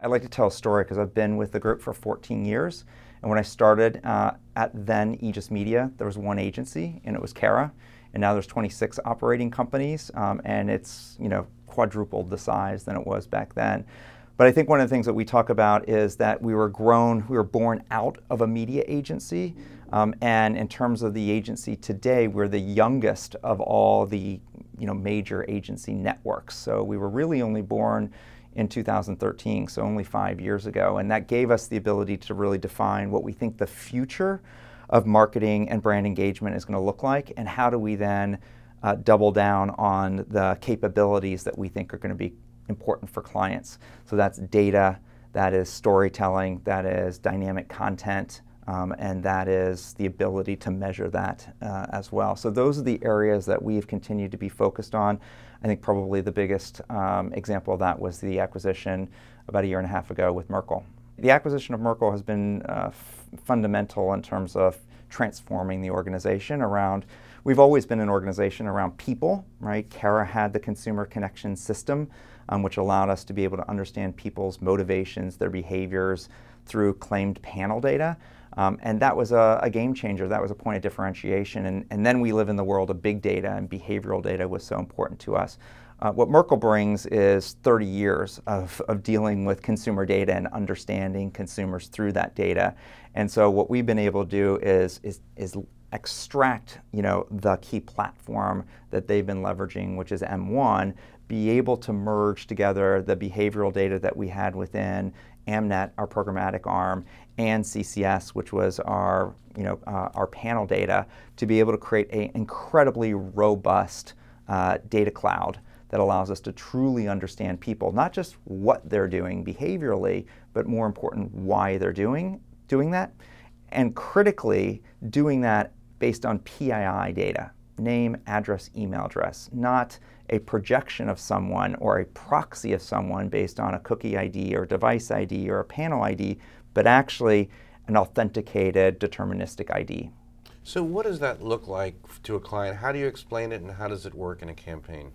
I'd like to tell a story because I've been with the group for 14 years. And when I started at then Aegis Media, there was one agency, and it was Carat. And now there's 26 operating companies, and it's quadrupled the size than it was back then. But I think one of the things that we talk about is that we were born out of a media agency. And in terms of the agency today, we're the youngest of all the major agency networks. So we were really only born in 2013, so only 5 years ago. And that gave us the ability to really define what we think the future of marketing and brand engagement is going to look like, and how do we then double down on the capabilities that we think are going to be important for clients. So that's data, that is storytelling, that is dynamic content, and that is the ability to measure that as well. So those are the areas that we've continued to be focused on. I think probably the biggest example of that was the acquisition about a year and a half ago with Merkle. The acquisition of Merkle has been fundamental in terms of transforming the organization around. We've always been an organization around people, right? Carat had the consumer connection system, which allowed us to be able to understand people's motivations, their behaviors through claimed panel data. And that was a game changer. That was a point of differentiation. And then we live in the world of big data, and behavioral data was so important to us. What Merkle brings is 30 years of dealing with consumer data and understanding consumers through that data. And so what we've been able to do is extract the key platform that they've been leveraging, which is M1, be able to merge together the behavioral data that we had within Amnet, our programmatic arm, and CCS, which was our panel data, to be able to create an incredibly robust data cloud that allows us to truly understand people, not just what they're doing behaviorally, but more important, why they're doing that, and critically doing that based on PII data, name, address, email address, not a projection of someone or a proxy of someone based on a cookie ID or device ID or a panel ID, but actually an authenticated deterministic ID. So what does that look like to a client? How do you explain it, and how does it work in a campaign?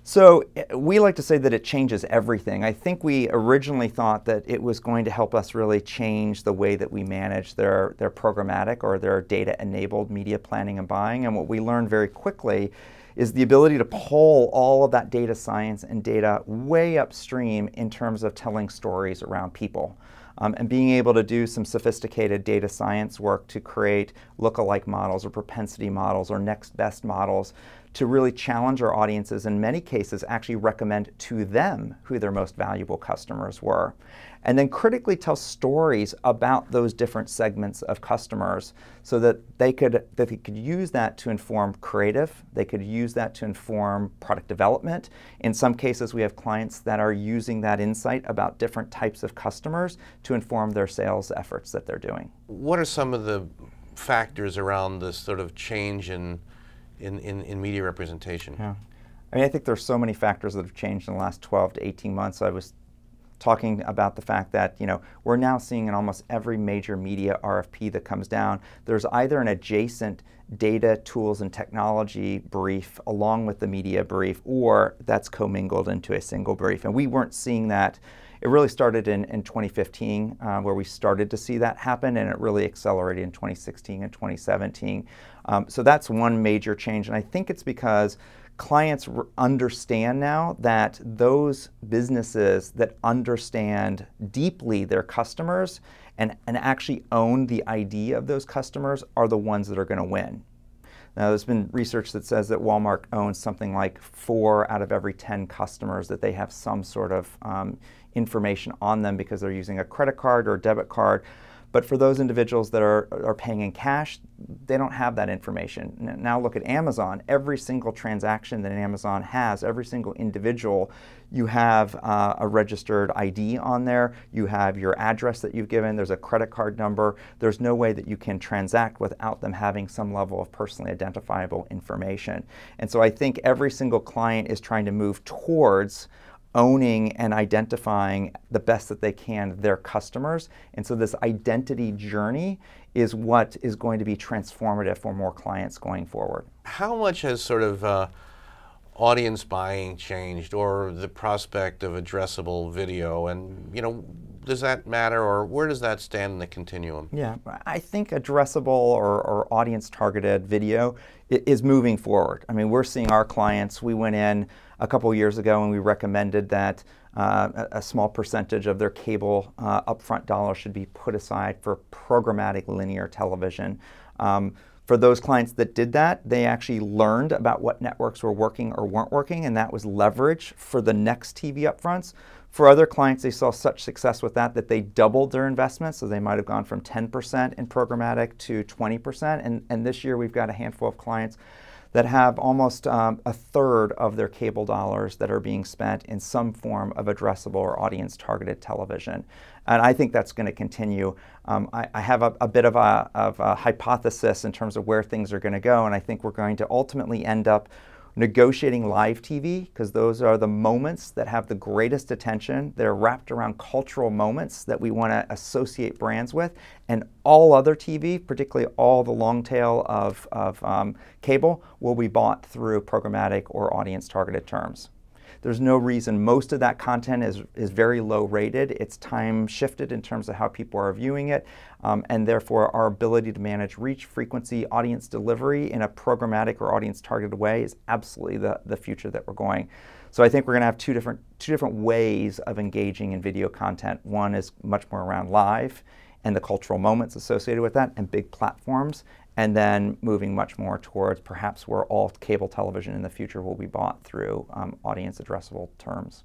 So we like to say that it changes everything. I think we originally thought that it was going to help us really change the way that we manage their programmatic or their data-enabled media planning and buying. And what we learned very quickly is the ability to pull all of that data science and data way upstream in terms of telling stories around people. And being able to do some sophisticated data science work to create lookalike models or propensity models or next best models to really challenge our audiences, in many cases actually recommend to them who their most valuable customers were. And then critically tell stories about those different segments of customers so that they could use that to inform creative, they could use that to inform product development. In some cases, we have clients that are using that insight about different types of customers to inform their sales efforts that they're doing. What are some of the factors around this sort of change in media representation? Yeah. I mean, I think there's so many factors that have changed in the last 12 to 18 months. I was talking about the fact that we're now seeing in almost every major media RFP that comes down, there's either an adjacent data, tools, and technology brief along with the media brief, or that's commingled into a single brief. And we weren't seeing that. It really started in 2015 where we started to see that happen, and it really accelerated in 2016 and 2017. So that's one major change, and I think it's because clients understand now that those businesses that understand deeply their customers and actually own the ID of those customers are the ones that are going to win. Now, there's been research that says that Walmart owns something like 4 out of every 10 customers that they have some sort of information on them because they're using a credit card or a debit card. But for those individuals that are paying in cash, they don't have that information. Now look at Amazon. Every single transaction that Amazon has, every single individual, you have a registered ID on there. You have your address that you've given. There's a credit card number. There's no way that you can transact without them having some level of personally identifiable information. And so I think every single client is trying to move towards owning and identifying the best that they can their customers. And so this identity journey is what is going to be transformative for more clients going forward. How much has sort of audience buying changed, or the prospect of addressable video? And does that matter, or where does that stand in the continuum? Yeah, I think addressable or audience-targeted video is moving forward. I mean, we're seeing our clients. We went in a couple of years ago and we recommended that a small percentage of their cable upfront dollars should be put aside for programmatic linear television. For those clients that did that, they actually learned about what networks were working or weren't working, and that was leverage for the next TV upfronts. For other clients, they saw such success with that that they doubled their investment, so they might have gone from 10% in programmatic to 20%. And this year we've got a handful of clients that have almost a third of their cable dollars that are being spent in some form of addressable or audience-targeted television. And I think that's going to continue. I have a bit of a hypothesis in terms of where things are going to go, and I think we're going to ultimately end up negotiating live TV, because those are the moments that have the greatest attention. They're wrapped around cultural moments that we want to associate brands with, and all other TV, particularly all the long tail of cable, will be bought through programmatic or audience-targeted terms. There's no reason. Most of that content is very low rated. It's time shifted in terms of how people are viewing it, and therefore our ability to manage reach, frequency, audience delivery in a programmatic or audience targeted way is absolutely the future that we're going. So I think we're going to have two different ways of engaging in video content. One is much more around live and the cultural moments associated with that, and big platforms, and then moving much more towards perhaps where all cable television in the future will be bought through audience addressable terms.